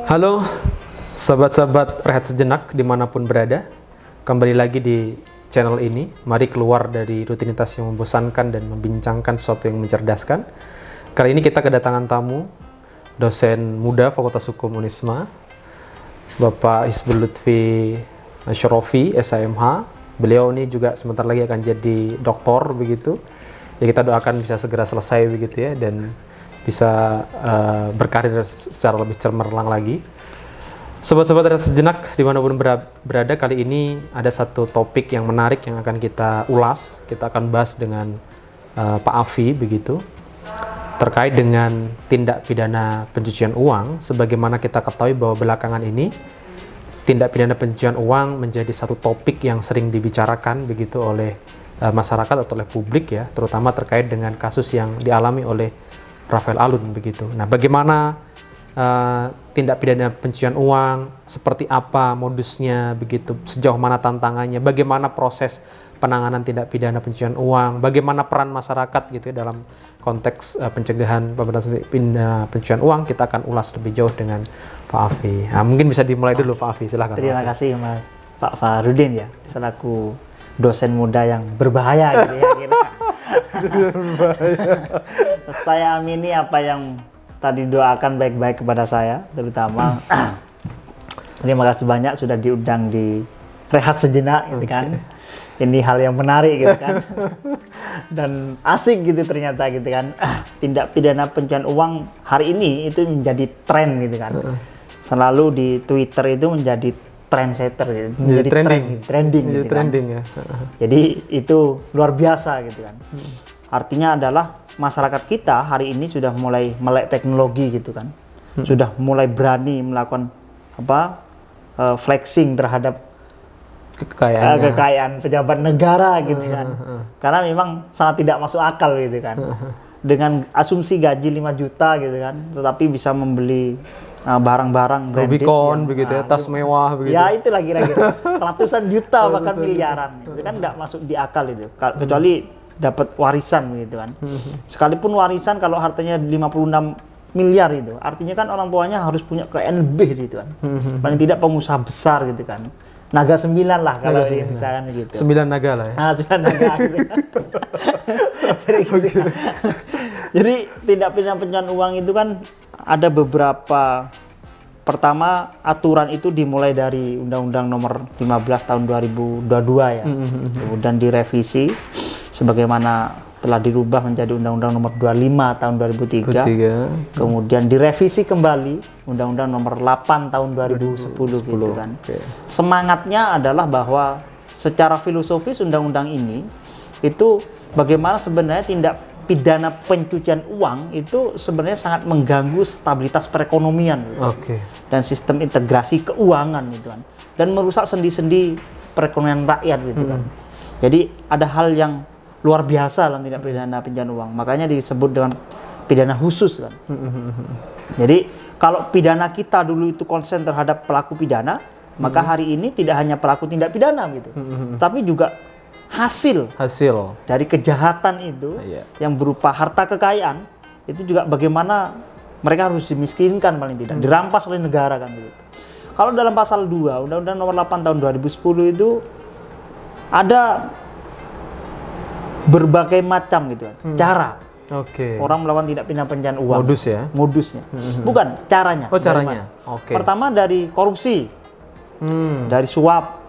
Halo, sahabat-sahabat Rehat Sejenak dimanapun berada. Kembali lagi di channel ini. Mari keluar dari rutinitas yang membosankan dan membincangkan sesuatu yang mencerdaskan. Kali ini kita kedatangan tamu, dosen muda Fakultas Hukum Unisma, Bapak Hizbul Lutfi Syorofi, SHMH. Beliau ini juga sebentar lagi akan jadi doktor begitu. Ya kita doakan bisa segera selesai begitu ya, dan bisa berkarir secara lebih cemerlang lagi. Sobat-sobat Rehat Sejenak dimanapun berada, kali ini ada satu topik yang menarik yang akan kita ulas. Kita akan bahas dengan Pak Afi begitu, terkait dengan tindak pidana pencucian uang. Sebagaimana kita ketahui bahwa belakangan ini tindak pidana pencucian uang menjadi satu topik yang sering dibicarakan begitu oleh masyarakat atau oleh publik ya, terutama terkait dengan kasus yang dialami oleh Rafael Alun begitu. Nah, bagaimana tindak pidana pencucian uang, seperti apa modusnya begitu, sejauh mana tantangannya, bagaimana proses penanganan tindak pidana pencucian uang, bagaimana peran masyarakat gitu ya dalam konteks pencegahan pemberantasan tindak pidana pencucian uang. Kita akan ulas lebih jauh dengan Pak Afi. Nah, mungkin bisa dimulai dulu Pak Afi, silahkan. Terima kasih Mas Pak Farudin ya, selaku dosen muda yang berbahaya gitu ya. Saya amini apa yang tadi doakan baik-baik kepada saya, terutama terima kasih banyak sudah diundang di Rehat Sejenak gitu kan. Ini hal yang menarik gitu kan. Dan asik gitu ternyata gitu kan. Tindak pidana pencucian uang hari ini itu menjadi tren gitu kan. Selalu di Twitter itu menjadi trendsetter gitu. Menjadi trending gitu kan. Ya. Jadi itu luar biasa gitu kan. Artinya adalah masyarakat kita hari ini sudah mulai melek teknologi gitu kan. Sudah mulai berani melakukan flexing terhadap kekayaan pejabat negara gitu kan. Karena memang sangat tidak masuk akal gitu kan. Dengan asumsi gaji 5 juta gitu kan, tetapi bisa membeli barang-barang branded Rubicon begitu ya, tas mewah begitu. Ya itulah kira-kira ratusan juta bahkan miliaran. Itu kan nggak masuk di akal itu. Kecuali dapat warisan begitu kan. Sekalipun warisan kalau hartanya 56 miliar itu, artinya kan orang tuanya harus punya kekayaan lebih gitu kan. Paling tidak pengusaha besar gitu kan. Naga 9 lah kalau misalkan gitu. 9 naga lah ya. 9 naga gitu. Jadi tindak pidana pencucian uang itu kan ada beberapa. Pertama, aturan itu dimulai dari Undang-Undang Nomor 15 Tahun 2022 ya. Kemudian direvisi sebagaimana telah dirubah menjadi Undang-Undang Nomor 25 Tahun 2003. Kemudian direvisi kembali Undang-Undang Nomor 8 Tahun 2010 gitu kan. Semangatnya adalah bahwa secara filosofis undang-undang ini itu bagaimana sebenarnya tindak pidana pencucian uang itu sebenarnya sangat mengganggu stabilitas perekonomian gitu. Dan sistem integrasi keuangan gitu kan, dan merusak sendi-sendi perekonomian rakyat gitu kan. Jadi ada hal yang luar biasa dalam tindak pidana pencucian uang, makanya disebut dengan pidana khusus kan. Jadi kalau pidana kita dulu itu konsen terhadap pelaku pidana, maka hari ini tidak hanya pelaku tindak pidana gitu, tetapi juga hasil dari kejahatan itu yang berupa harta kekayaan itu juga bagaimana mereka harus dimiskinkan paling tidak, dirampas oleh negara kan begitu. Kalau dalam pasal 2 Undang-Undang Nomor 8 Tahun 2010 itu ada berbagai macam gitu kan cara orang melakukan tindak pidana pencucian uang. Modusnya. Bukan caranya. Caranya. Pertama dari korupsi, dari suap,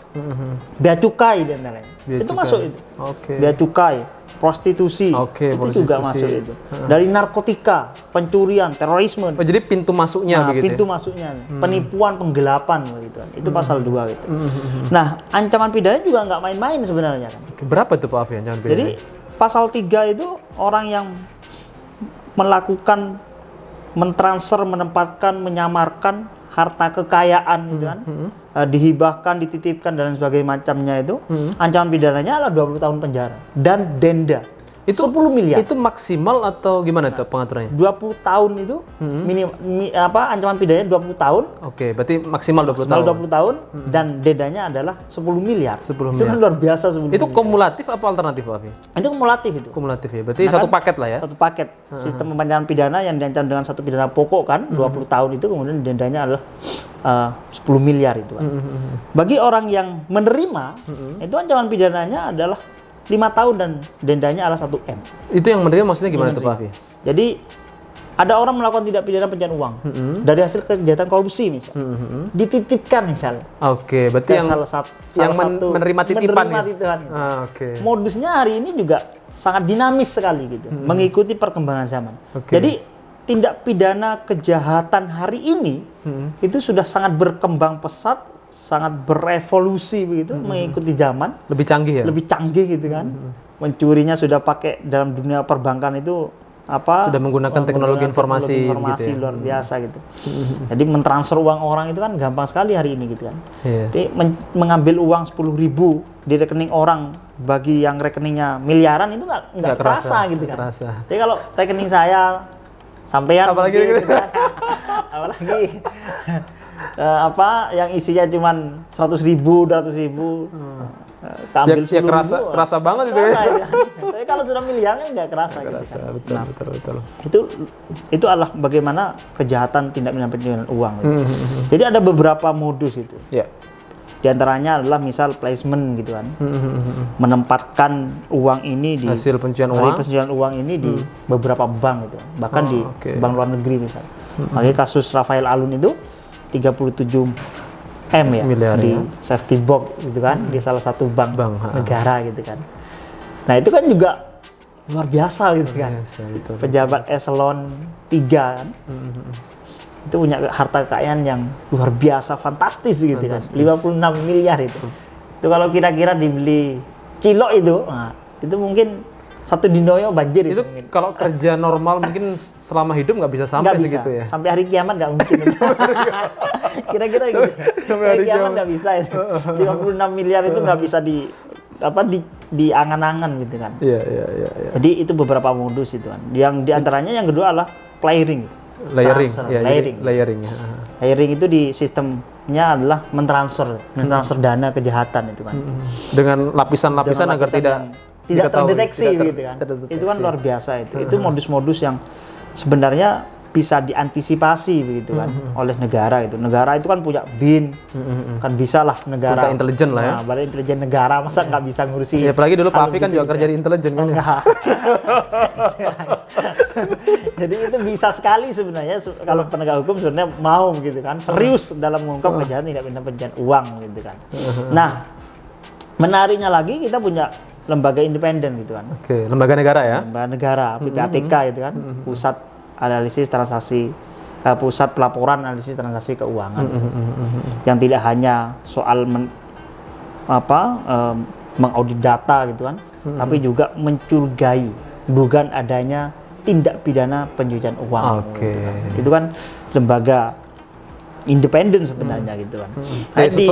bea cukai dan lain-lain. Itu masuk itu. Bea cukai, prostitusi, itu juga masuk itu. Dari narkotika, pencurian, terorisme. Jadi pintu masuknya begitu. Pintu masuknya. Penipuan, penggelapan gitu. Itu pasal 2 gitu. Nah, ancaman pidana juga nggak main-main sebenarnya kan. Berapa itu Pak Afi ancaman pidana? Jadi pasal 3 itu orang yang melakukan mentransfer, menempatkan, menyamarkan harta kekayaan gitu kan, dihibahkan, dititipkan dan sebagainya macamnya itu, ancaman pidananya adalah 20 tahun penjara dan denda Itu 10 miliar. Itu maksimal atau gimana tuh pengaturannya? 20 tahun itu ancaman pidananya 20 tahun. Oke, berarti maksimal 20 Maksimal tahun. 20 tahun dan dendanya adalah 10 miliar. 10 Itu kan luar biasa 10 Itu miliar. kumulatif apa alternatif, Pak Afi? Itu kumulatif itu. Kumulatif ya. Berarti satu paket lah ya. Satu paket. Sistem pembayaran pidana yang diancam dengan satu pidana pokok kan 20 tahun itu, kemudian dendanya adalah 10 miliar itu kan. Bagi orang yang menerima itu ancaman pidananya adalah 5 tahun dan dendanya adalah 1 M. Itu yang menerima maksudnya gimana tuh, Pak Afi? Jadi ada orang melakukan tindak pidana pencucian uang dari hasil kejahatan korupsi misalnya, dititipkan misalnya. Oke, berarti Ke yang salah satu menerima titipan. menerima titipan itu. Oke. Modusnya hari ini juga sangat dinamis sekali gitu, mengikuti perkembangan zaman. Oke. Jadi tindak pidana kejahatan hari ini itu sudah sangat berkembang pesat, sangat berevolusi begitu, mengikuti zaman, Lebih canggih ya? lebih canggih gitu kan. Mencurinya sudah pakai dalam dunia perbankan itu apa? Sudah menggunakan teknologi informasi gitu ya? luar biasa gitu. Jadi mentransfer uang orang itu kan gampang sekali hari ini gitu kan. Iya. Jadi mengambil uang 10.000 di rekening orang bagi yang rekeningnya miliaran itu nggak kerasa gitu kan. Kerasa. Jadi kalau rekening saya sampean Apalagi mungkin gitu kan. Apalagi apa yang isinya cuman 100.000, 200.000, ambil Ya, 10.000, kerasa banget itu ya. kerasa ya. Tapi kalau sudah miliaran kan nggak kerasa gitu Kerasa, kan. betul, Nah, betul. itu adalah bagaimana kejahatan tindak pidana pencucian uang gitu. Jadi ada beberapa modus itu. Ya. Di antaranya adalah misal placement gitu kan. Menempatkan uang ini di Hasil pencucian dari uang. pencucian uang ini di beberapa bank gitu. Bahkan di oke. bank luar negeri misal. Makanya kasus Rafael Alun itu 37 M ya Miliar di ya. safety box gitu kan, di salah satu bank Bank, negara gitu kan. Nah, itu kan juga luar biasa gitu kan. Biasa, betul. Pejabat eselon 3 kan. Itu punya harta kekayaan yang luar biasa fantastis gitu kan. 56 miliar itu. Itu kalau kira-kira dibeli cilok itu, nah, itu mungkin satu dinoyo banjir Itu mungkin. kalau kerja normal mungkin selama hidup nggak bisa sampai Nggak bisa. segitu ya. Sampai hari kiamat nggak mungkin. Kira-kira gitu. Sampai hari kiamat nggak bisa itu. 56 miliar itu nggak bisa di angan-angan gitu kan. Iya. Jadi itu beberapa modus itu kan. Yang diantaranya yang kedua adalah layering. Layering, Transfer, ya, layering. layering ya. Layering itu di sistemnya adalah mentransfer dana kejahatan itu kan. Dengan lapisan-lapisan Dengan agar lapisan tidak yang tidak diketahui, terdeteksi gitu kan. terdeteksi. Itu kan luar biasa itu. Itu modus-modus yang sebenarnya bisa diantisipasi begitu kan oleh negara itu. Negara itu kan punya BIN, kan bisa lah negara. Punya intelijen lah ya. Nah, badan intelijen negara masa nggak bisa ngurusi. Ya, apalagi dulu Pak hal Afi kan begitu juga kerja di intelijen kan. Ya? Enggak. Jadi itu bisa sekali sebenarnya kalau penegak hukum sebenarnya mau gitu kan, serius dalam mengungkap kejahatan tindak pidana pencucian uang gitu kan. Nah, menariknya lagi kita punya lembaga independen gitu kan. Oke, lembaga negara ya. Lembaga negara, PPATK gitu kan, pusat analisis transaksi, pusat pelaporan analisis transaksi keuangan. Gitu. Yang tidak hanya soal mengaudit data gitu kan, tapi juga mencurigai dugaan adanya tindak pidana pencucian uang. Oke. Gitu. Itu kan lembaga independen sebenarnya gitu kan.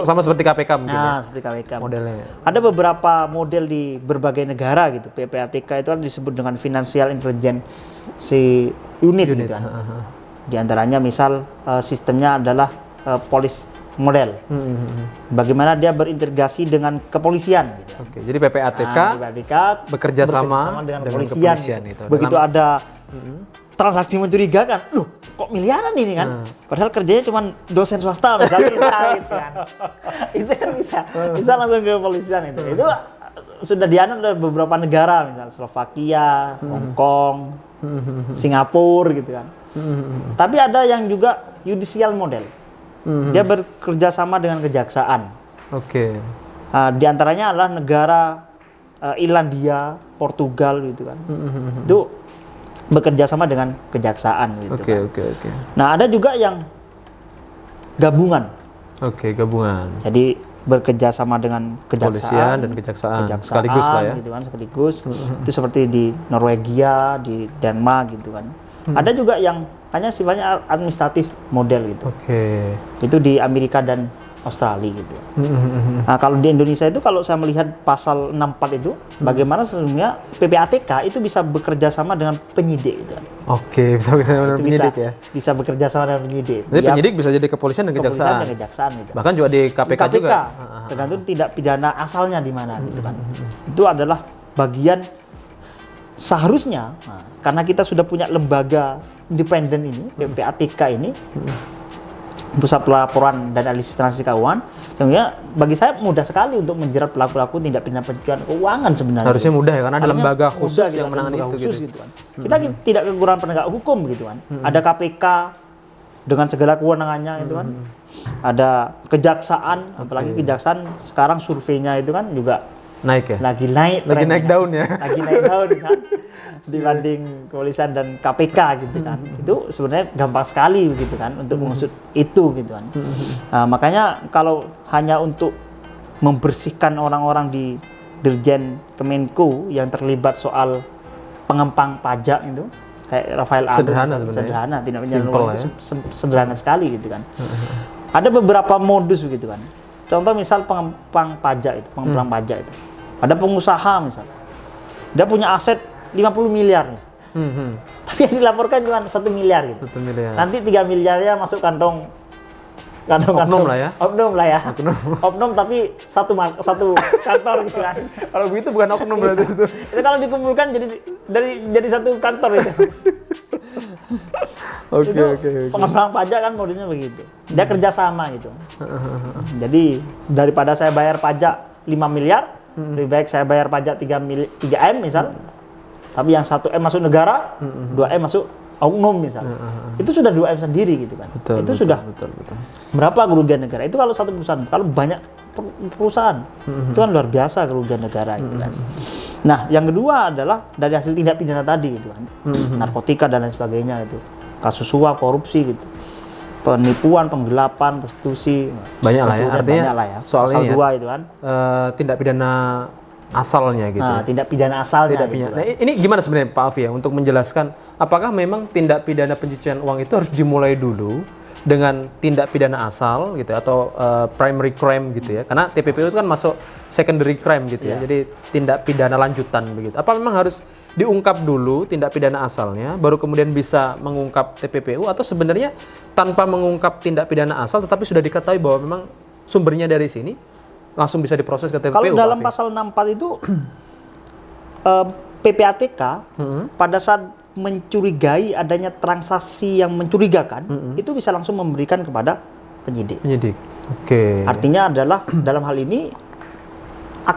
Sama seperti KPK mungkin ya. Nah, seperti KPK. Modelnya. Ada beberapa model di berbagai negara gitu. PPATK itu kan disebut dengan Financial Intelligence Unit gitu kan. Di antaranya misal sistemnya adalah police model. Bagaimana dia berintegrasi dengan kepolisian gitu. Oke, jadi PPATK PPATK bekerja sama dengan dengan kepolisian. kepolisian Gitu. itu. Begitu ada transaksi mencurigakan, loh kok miliaran ini kan? Padahal kerjanya cuma dosen swasta misalnya gitu kan. Itu kan bisa langsung ke kepolisian itu. Itu sudah dianut oleh beberapa negara, misalnya Slovakia, Hong Kong, Singapura gitu kan. Tapi ada yang juga judicial model. Dia bekerja sama dengan kejaksaan. Oke. Di antaranya adalah negara Irlandia, Portugal gitu kan. Itu bekerja sama dengan kejaksaan gitu kan. Oke. Nah, ada juga yang gabungan. Oke, gabungan. Jadi bekerja sama dengan Kepolisian dan kejaksaan. Sekaligus lah ya. gitu kan, sekaligus. Itu seperti di Norwegia, di Denmark gitu kan. Ada juga yang hanya sifatnya administratif model gitu. Oke. Itu di Amerika dan Australia gitu. Nah, kalau di Indonesia itu kalau saya melihat pasal 64 itu bagaimana sebenarnya PPATK itu bisa bekerja sama dengan penyidik gitu. Oke, bisa bekerja sama dengan penyidik ya. Bisa bekerja sama dengan penyidik. Jadi penyidik bisa jadi kepolisian dan kejaksaan. Dan kejaksaan gitu. Bahkan juga di KPK juga. Tergantung tindak pidana asalnya di mana gitu kan. Itu adalah bagian seharusnya karena kita sudah punya lembaga independen ini, PPATK ini, Pusat Pelaporan dan Analisis Transaksi Keuangan, sebenarnya bagi saya mudah sekali untuk menjerat pelaku-pelaku tindak pidana pencucian keuangan sebenarnya. Harusnya mudah ya, karena ada lembaga khusus yang menangani itu khusus gitu. Kan. Kita tidak kekurangan penegak hukum gitu kan. Ada KPK dengan segala kewenangannya itu kan. Ada kejaksaan, apalagi kejaksaan sekarang surveinya itu kan juga naik ya. Lagi naik daun ya. Lagi naik daun kan. Dibanding kepolisian dan KPK gitu kan. Itu sebenarnya gampang sekali begitu kan untuk mengusut itu gitu kan. Nah, makanya kalau hanya untuk membersihkan orang-orang di Dirjen Kemenko yang terlibat soal pengempang pajak itu kayak Rafael Alun, sederhana tindak pidana uang itu sederhana sekali gitu kan. Ada beberapa modus begitu kan. Contoh misal pengempang pajak itu, pengempang pajak itu. Ada pengusaha misal. Dia punya aset 50 miliar misal. Tapi yang dilaporkan cuma 1 miliar gitu. 1 miliar. Nanti 3 miliarnya masuk kantong oknum lah ya. Oknum tapi satu kantor gitu kan. Kalau begitu bukan oknum berarti itu. Itu kalau dikumpulkan jadi satu kantor itu. Oke. Pengembang pajak kan modusnya begitu. Dia kerjasama gitu. Jadi daripada saya bayar pajak 5 miliar, lebih baik saya bayar pajak 3M misal. Tapi yang 1M masuk negara, 2M masuk oknum misal. Itu sudah 2M sendiri gitu kan. Betul. Berapa kerugian negara? Itu kalau satu perusahaan. Kalau banyak perusahaan, itu kan luar biasa kerugian negara gitu kan. Nah, yang kedua adalah dari hasil tindak pidana tadi gitu kan. Narkotika dan lain sebagainya itu. Kasus suap, korupsi gitu. Penipuan, penggelapan, prostitusi. Banyak lah ya. Artinya banyak lah ya. Soal ini dua itu kan. Tindak pidana asalnya gitu. Nah, tindak pidana asalnya gitu. Nah, ini gimana sebenarnya Pak Afi ya untuk menjelaskan apakah memang tindak pidana pencucian uang itu harus dimulai dulu dengan tindak pidana asal gitu atau primary crime gitu ya. Karena TPPU itu kan masuk secondary crime gitu ya. Jadi tindak pidana lanjutan begitu. Apa memang harus diungkap dulu tindak pidana asalnya baru kemudian bisa mengungkap TPPU atau sebenarnya tanpa mengungkap tindak pidana asal tetapi sudah diketahui bahwa memang sumbernya dari sini langsung bisa diproses ke TPPU. Kalau dalam pasal 64 itu PPATK pada saat mencurigai adanya transaksi yang mencurigakan itu bisa langsung memberikan kepada penyidik. Oke. Artinya adalah dalam hal ini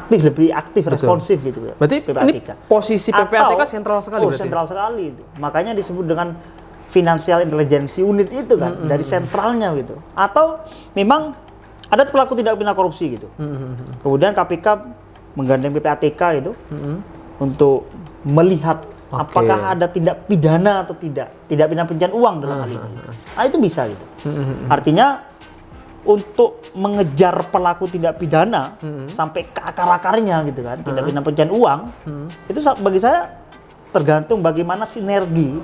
lebih aktif, responsif gitu. Berarti PPATK. Ini posisi PPATK sentral sekali berarti. Sentral sekali itu. Makanya disebut dengan Financial Intelligence Unit itu kan dari sentralnya gitu. Atau memang ada pelaku tindak pidana korupsi gitu. Kemudian KPK menggandeng PPATK itu untuk melihat apakah ada tindak pidana atau tidak pidana pencucian uang dalam hal ini. Nah, itu bisa gitu. Artinya untuk mengejar pelaku tindak pidana sampai ke akar-akarnya gitu kan, tindak pidana pencucian uang, itu bagi saya tergantung bagaimana sinergi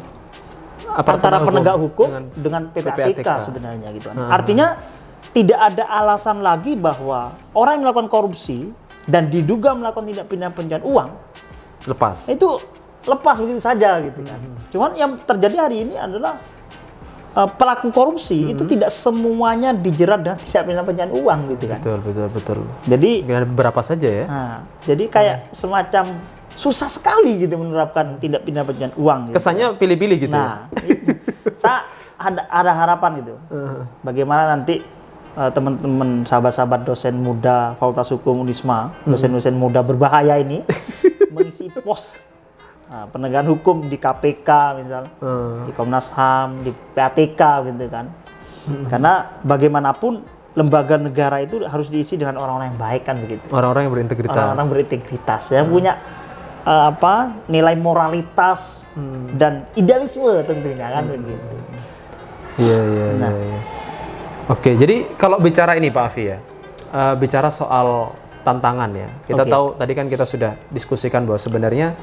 antara penegak hukum dengan PPATK sebenarnya gitu kan. Artinya tidak ada alasan lagi bahwa orang yang melakukan korupsi dan diduga melakukan tindak pidana pencucian uang itu lepas begitu saja gitu kan. Cuman yang terjadi hari ini adalah pelaku korupsi itu tidak semuanya dijerat dengan tindak pidana pencucian uang gitu kan. Betul. Jadi ada beberapa saja ya. Nah, jadi kayak semacam susah sekali gitu menerapkan tindak pidana pencucian uang. Gitu. Kesannya pilih-pilih gitu. Nah, saya ada harapan gitu. Bagaimana nanti teman-teman sahabat-sahabat dosen muda Fakultas Hukum Unisma, dosen-dosen muda berbahaya ini mengisi pos penegakan hukum di KPK misal, di Komnas HAM, di PATK gitu kan. Karena bagaimanapun lembaga negara itu harus diisi dengan orang-orang yang baik kan begitu. Orang-orang yang berintegritas. Orang-orang berintegritas yang punya nilai moralitas dan idealisme tentunya kan begitu. Iya. Oke, jadi kalau bicara ini Pak Afi ya, bicara soal tantangan ya. Kita tahu tadi kan kita sudah diskusikan bahwa sebenarnya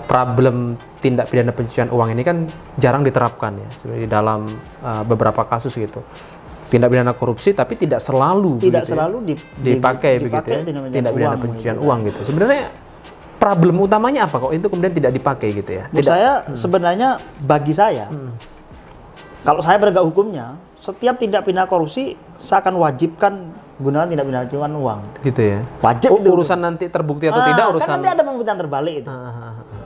problem tindak pidana pencucian uang ini kan jarang diterapkan ya, sebenarnya di dalam beberapa kasus gitu. tindak pidana korupsi, tapi tidak selalu dipakai begitu ya, tindak pidana pencucian uang gitu. Sebenarnya problem utamanya apa kok itu kemudian tidak dipakai gitu ya? Menurut saya sebenarnya bagi saya, kalau saya penegak hukumnya, setiap tindak pidana korupsi saya akan wajibkan gunakan tindak pidana pencucian uang. Gitu ya. Wajib itu. Urusan nanti terbukti atau tidak urusan. Kan nanti ada pembuktian terbalik itu.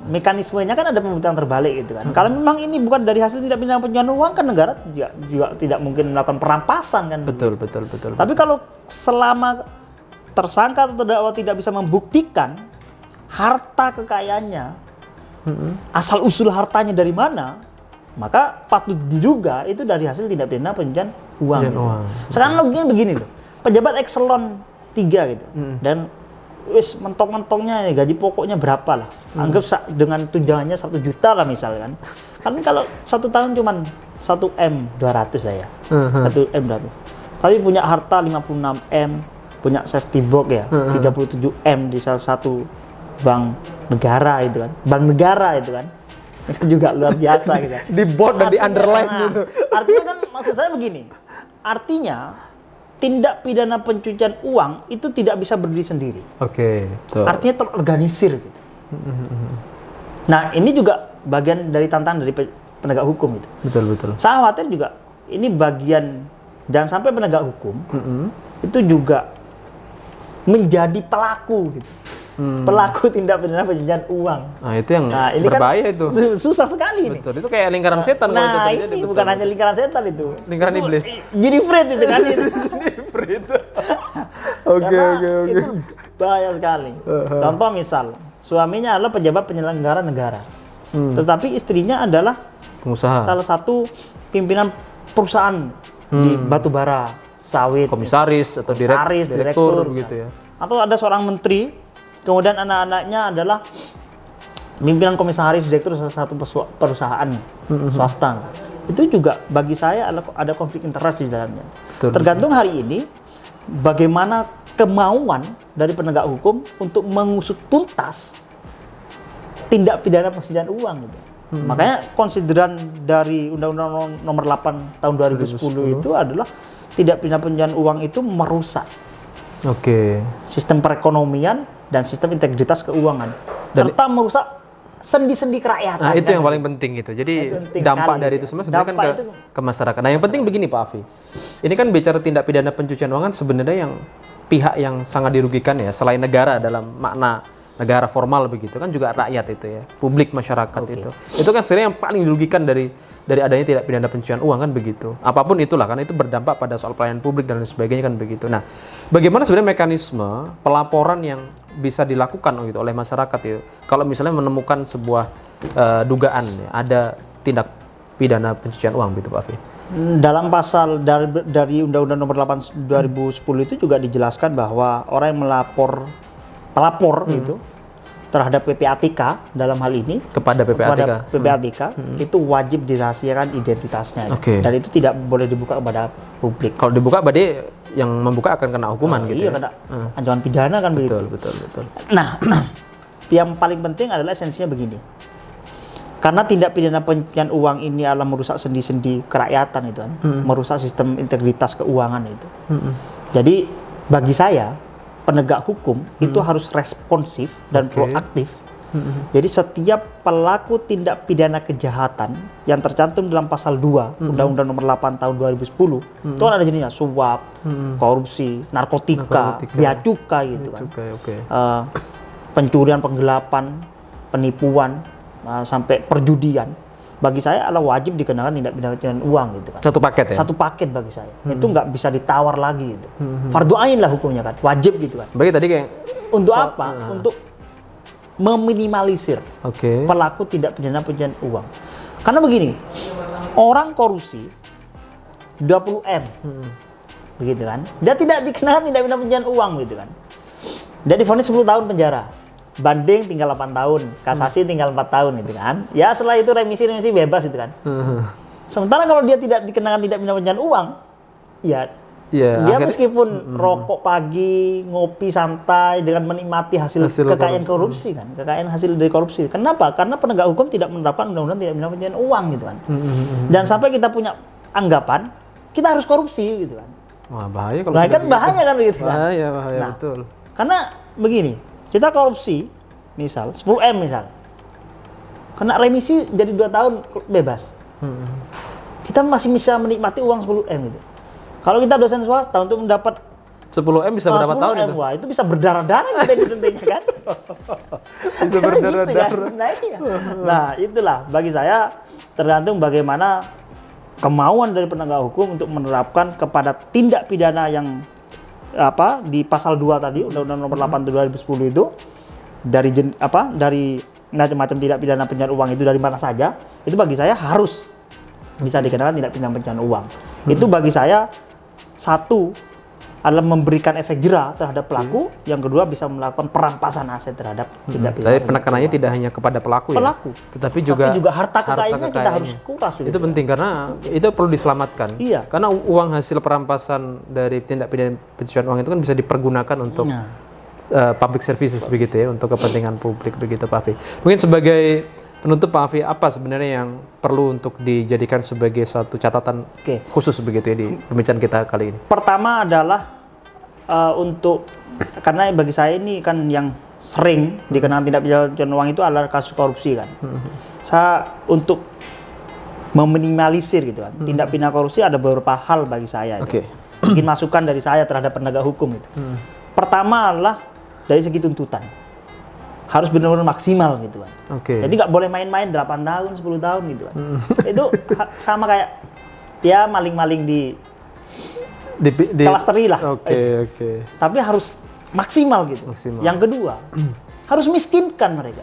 Mekanismenya kan ada pembuktian terbalik gitu kan. Kalau memang ini bukan dari hasil tindak pidana pencucian uang kan negara juga tidak mungkin melakukan perampasan kan. Betul. Tapi kalau selama tersangka atau terdakwa tidak bisa membuktikan harta kekayaannya, asal usul hartanya dari mana, maka patut diduga itu dari hasil tindak pidana pencucian uang. Gitu. Sekarang logikanya begini loh, pejabat eselon 3 gitu, dan wis mentok-mentoknya gaji pokoknya berapa lah, anggap dengan tunjangannya 1 juta lah misalkan, kan kalau 1 tahun cuman 1M200 lah ya, 1M200, tapi punya harta 56M, punya safety box ya, 37M di salah satu bank negara itu kan, itu juga luar biasa gitu. Di board dan di underline gitu. Artinya kan maksud saya begini, artinya tindak pidana pencucian uang itu tidak bisa berdiri sendiri. Oke. Artinya terorganisir gitu. Nah ini juga bagian dari tantangan dari penegak hukum itu. Betul. Saya khawatir juga ini bagian, jangan sampai penegak hukum itu juga menjadi pelaku gitu. Pelaku tindak pidana pencucian uang. Nah itu yang ini berbahaya kan itu. Susah sekali ini. Betul, itu kayak lingkaran setan. Nah itu ini bukan hanya lingkaran setan itu. Lingkaran itu, iblis. Jadi Fred itu kan itu. Oke. Itu bahaya sekali. Contoh misal, suaminya adalah pejabat penyelenggara negara. Tetapi istrinya adalah pengusaha. Salah satu pimpinan perusahaan di batubara, sawit. Komisaris atau direktur begitu ya. Atau ada seorang menteri, kemudian anak-anaknya adalah pimpinan komisaris, direktur salah satu perusahaan swasta. Itu juga bagi saya ada konflik interest di dalamnya. Tergantung hari ini bagaimana kemauan dari penegak hukum untuk mengusut tuntas tindak pidana pencucian uang gitu. Makanya konsideran dari Undang-Undang Nomor 8 tahun 2010 itu adalah tindak pidana pencucian uang itu merusak sistem perekonomian dan sistem integritas keuangan, serta merusak sendi-sendi kerakyatan. Nah, itu yang paling penting itu. Jadi dampak dari itu semua sebenarnya kan ke masyarakat. Nah, yang penting begini Pak Afi. Ini kan bicara tindak pidana pencucian uang kan sebenarnya yang pihak yang sangat dirugikan ya, selain negara dalam makna negara formal begitu kan juga rakyat itu ya, publik masyarakat itu. Itu kan sebenarnya yang paling dirugikan dari adanya tindak pidana pencucian uang kan begitu. Apapun itulah karena itu berdampak pada soal pelayanan publik dan lain sebagainya kan begitu. Nah, bagaimana sebenarnya mekanisme pelaporan yang bisa dilakukan gitu oleh masyarakat itu kalau misalnya menemukan sebuah dugaan ya, ada tindak pidana pencucian uang gitu Pak Afi? Dalam pasal dari Undang-Undang Nomor 8 2010 itu juga dijelaskan bahwa orang yang pelapor itu terhadap PPATK dalam hal ini kepada PPATK itu wajib dirahasiakan identitasnya dan itu tidak boleh dibuka kepada publik. Kalau dibuka berarti yang membuka akan kena hukuman gitu. Iya, kena ancaman pidana kan begitu. Betul. Nah, yang paling penting adalah esensinya begini. Karena tindak pidana pencucian uang ini adalah merusak sendi-sendi kerakyatan itu kan, merusak sistem integritas keuangan itu. Jadi bagi saya penegak hukum itu harus responsif dan proaktif. Jadi setiap pelaku tindak pidana kejahatan yang tercantum dalam pasal 2 Undang-Undang Nomor 8 tahun 2010 itu kan ada jenisnya suap, korupsi, narkotika, bea cukai gitu kan. Pencurian, penggelapan, penipuan, sampai perjudian. Bagi saya adalah wajib dikenakan tindak pidana pencucian uang gitu kan. Satu paket ya? Satu paket bagi saya. Itu nggak bisa ditawar lagi gitu. Fardhu ain lah hukumnya kan, wajib gitu kan. Bagi tadi kayak untuk apa? Untuk meminimalisir pelaku tindak pidana pencucian uang. Karena begini, orang korupsi 20M, begitu kan? Dia tidak dikenakan tindak pidana pencucian uang gitu kan. Dia divonis 10 tahun penjara. Banding tinggal 8 tahun, kasasi tinggal 4 tahun gitu kan. Ya setelah itu remisi bebas gitu kan. Sementara kalau dia tidak dikenakan tindak pidana pencucian uang, ya dia meskipun rokok pagi, ngopi santai dengan menikmati hasil kekayaan korupsi kan, kekayaan hasil dari korupsi. Kenapa? Karena penegak hukum tidak menerapkan undang-undang tindak pidana pencucian uang gitu kan. Dan sampai kita punya anggapan kita harus korupsi gitu kan. Wah, bahaya kalau Nah, sudah kan begitu. bahaya kan gitu kan. Bahaya Nah, betul. Karena begini, kita korupsi misal 10M misal. Kena remisi jadi 2 tahun bebas. Kita masih bisa menikmati uang 10M gitu. Kalau kita dosen swasta untuk mendapat 10M bisa berapa 10M, tahun itu? wah, itu bisa berdarah-darah kita tentunya kan. Bisa berdarah-darah. Nah, iya. Nah, itulah bagi saya tergantung bagaimana kemauan dari penegak hukum untuk menerapkan kepada tindak pidana yang di pasal 2 tadi Undang-Undang Nomor 8 2010 itu dari macam-macam tindak pidana pencucian uang itu dari mana saja, itu bagi saya harus bisa dikenakan tindak pidana pencucian uang. Itu bagi saya satu adalah memberikan efek jera terhadap pelaku, yang kedua bisa melakukan perampasan aset terhadap tindak pidana. Tapi penekanannya tidak hanya kepada pelaku, Pelaku. ya, tetapi juga harta kekayaannya kita harus kuras. Itu penting karena itu perlu diselamatkan. Iya. Karena uang hasil perampasan dari tindak pidana pencucian uang itu kan bisa dipergunakan untuk public services begitu ya, untuk kepentingan publik begitu Pak Afi. Mungkin sebagai penutup Pak Afi, apa sebenarnya yang perlu untuk dijadikan sebagai satu catatan khusus begitu ya di pembicaraan kita kali ini? Pertama adalah karena bagi saya ini kan yang sering dikenakan tindak pidana pencucian uang itu adalah kasus korupsi kan. Saya untuk meminimalisir gitu kan. Tindak pidana korupsi ada beberapa hal bagi saya. Mungkin masukan dari saya terhadap penegak hukum itu. Pertama adalah dari segi tuntutan. Harus benar-benar maksimal gitu kan. Jadi nggak boleh main-main 8 tahun, 10 tahun gitu kan. Itu sama kayak ya maling-maling di kelas teri lah. Tapi harus maksimal gitu. Yang kedua, harus miskinkan mereka.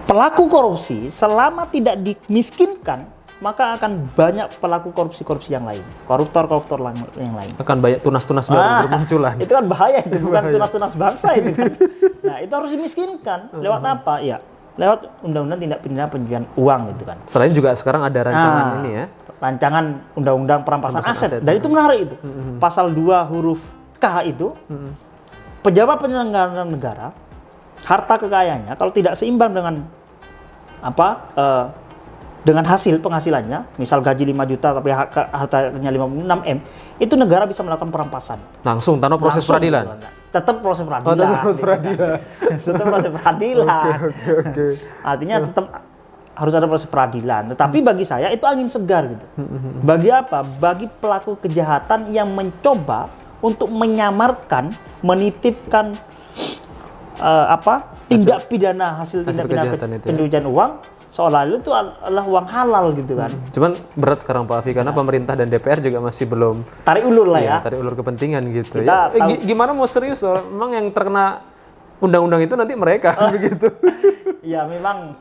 Pelaku korupsi selama tidak dimiskinkan, maka akan banyak pelaku korupsi yang lain, koruptor yang lain. Akan banyak tunas-tunas baru bermunculan. Itu kan bahaya, itu bukan tunas-tunas bangsa itu kan. Nah, itu harus dimiskinkan. Lewat apa? Ya, lewat undang-undang tindak pidana pencucian uang gitu kan. Selain juga sekarang ada rancangan ini ya. Rancangan undang-undang perampasan aset. Dan itu menarik itu. Pasal 2 huruf K itu, pejabat penyelenggara negara, harta kekayaannya kalau tidak seimbang dengan dengan hasil penghasilannya, misal gaji 5 juta tapi hartanya 56M, itu negara bisa melakukan perampasan. Langsung tanpa proses peradilan. Tetap proses peradilan. Tetap proses peradilan. Artinya tetap harus ada proses peradilan. Tetapi bagi saya itu angin segar gitu. Bagi apa? Bagi pelaku kejahatan yang mencoba untuk menyamarkan, menitipkan tindak pidana hasil tindak pidana pencucian uang seolah-olah itu adalah uang halal gitu kan. Cuman berat sekarang Pak Afi karena pemerintah dan DPR juga masih belum tarik ulur lah ya. Tarik ulur kepentingan gitu. Gimana mau serius? Memang yang terkena undang-undang itu nanti mereka begitu. Ya memang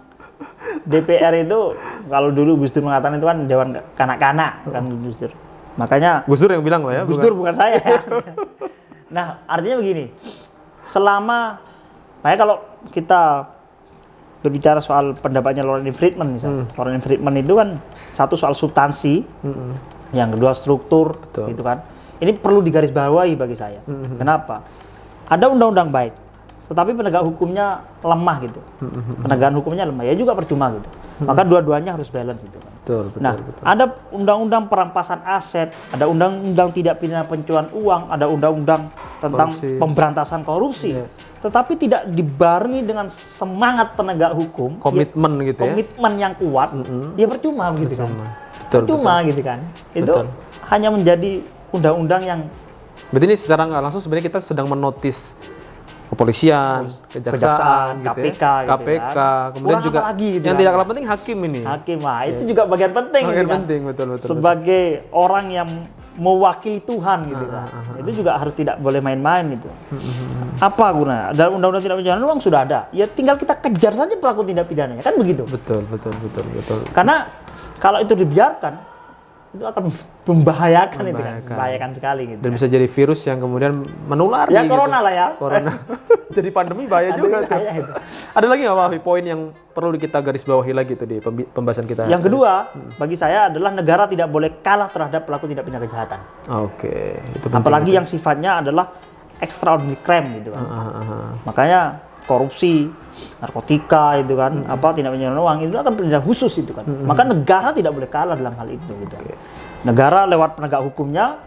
DPR itu kalau dulu Gus Dur mengatakan itu kan dewan kanak-kanak kan Gus Dur. Makanya Gus Dur yang bilang loh ya. Gus Dur bukan saya. Nah, artinya begini. Makanya kalau kita berbicara soal pendapatnya Loren Friedman misalnya. Loren Friedman itu kan satu soal substansi, yang kedua struktur, gitu kan. Ini perlu digarisbawahi bagi saya. Kenapa? Ada undang-undang baik, tetapi penegak hukumnya lemah gitu. Penegakan hukumnya lemah, ya juga percuma gitu. Maka dua-duanya harus balance gitu kan. Betul. Ada undang-undang perampasan aset, ada undang-undang tidak pidana pencucian uang, ada undang-undang tentang pemberantasan korupsi. Tetapi tidak dibarengi dengan semangat penegak hukum, komitmen gitu ya. Komitmen yang kuat, ya percuma gitu kan. Percuma gitu kan. Itu hanya menjadi undang-undang yang berarti ini secara nggak langsung sebenarnya kita sedang menotis kepolisian, kejaksaan, KPK, gitu ya. KPK, kemudian juga gitu yang tidak kalah penting hakim ini. Itu juga bagian penting gitu kan. Betul. Sebagai orang yang mewakili Tuhan gitu kan. Itu juga harus tidak boleh main-main gitu. Apa gunanya? Dalam undang-undang tindak pidana uang sudah ada. Ya tinggal kita kejar saja pelaku tindak pidananya, kan begitu. Betul. Karena kalau itu dibiarkan itu akan membahayakan itu kan, membahayakan sekali gitu. Dan bisa jadi virus yang kemudian menular. Ya corona lah ya. Corona. Jadi pandemi bahaya juga. Itu. Ada lagi nggak Pak poin yang perlu kita garis bawahi lagi tuh di pembahasan kita? Yang kedua, bagi saya adalah negara tidak boleh kalah terhadap pelaku tindak pidana kejahatan. Itu penting. Apalagi yang sifatnya adalah extraordinary crime gitu kan. Makanya korupsi, narkotika itu kan, tindak pencucian uang itu akan pidana khusus itu kan. Maka negara tidak boleh kalah dalam hal itu gitu. negara lewat penegak hukumnya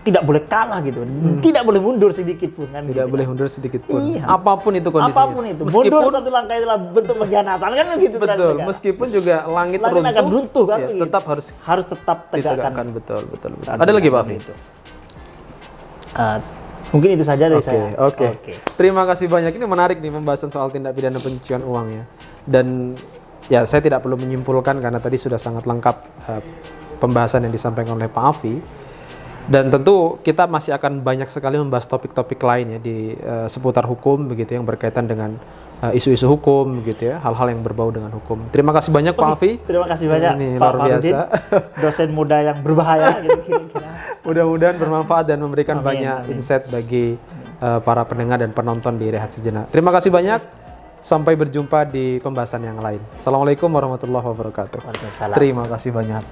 tidak boleh kalah gitu, tidak boleh mundur sedikit pun kan. Tidak gitu boleh kan. mundur sedikit pun. Iya. Apapun itu kondisinya. Apapun itu, mundur satu langkah itulah bentuk pengkhianatan kan begitu. Betul, meskipun juga langit Langit akan runtuh kan, ya, begitu. tetap harus tetap tegakkan. ditegakkan. Betul. Ada lagi Pak Afi? Itu. Mungkin itu saja dari saya. Oke. Terima kasih banyak. Ini menarik nih pembahasan soal tindak pidana pencucian uang ya. Dan ya saya tidak perlu menyimpulkan karena tadi sudah sangat lengkap pembahasan yang disampaikan oleh Pak Afi. Dan tentu kita masih akan banyak sekali membahas topik-topik lain ya di seputar hukum begitu yang berkaitan dengan isu-isu hukum begitu ya, hal-hal yang berbau dengan hukum. Terima kasih banyak Pak Afi. Terima kasih banyak Ini Pak luar biasa. Farudin, dosen muda yang berbahaya gitu kira-kira. Mudah-mudahan bermanfaat dan memberikan Amin, banyak amin. insight bagi para pendengar dan penonton di Rehat Sejenak. Terima kasih banyak. Sampai berjumpa di pembahasan yang lain. Assalamualaikum warahmatullahi wabarakatuh. Waalaikumsalam. Terima kasih banyak.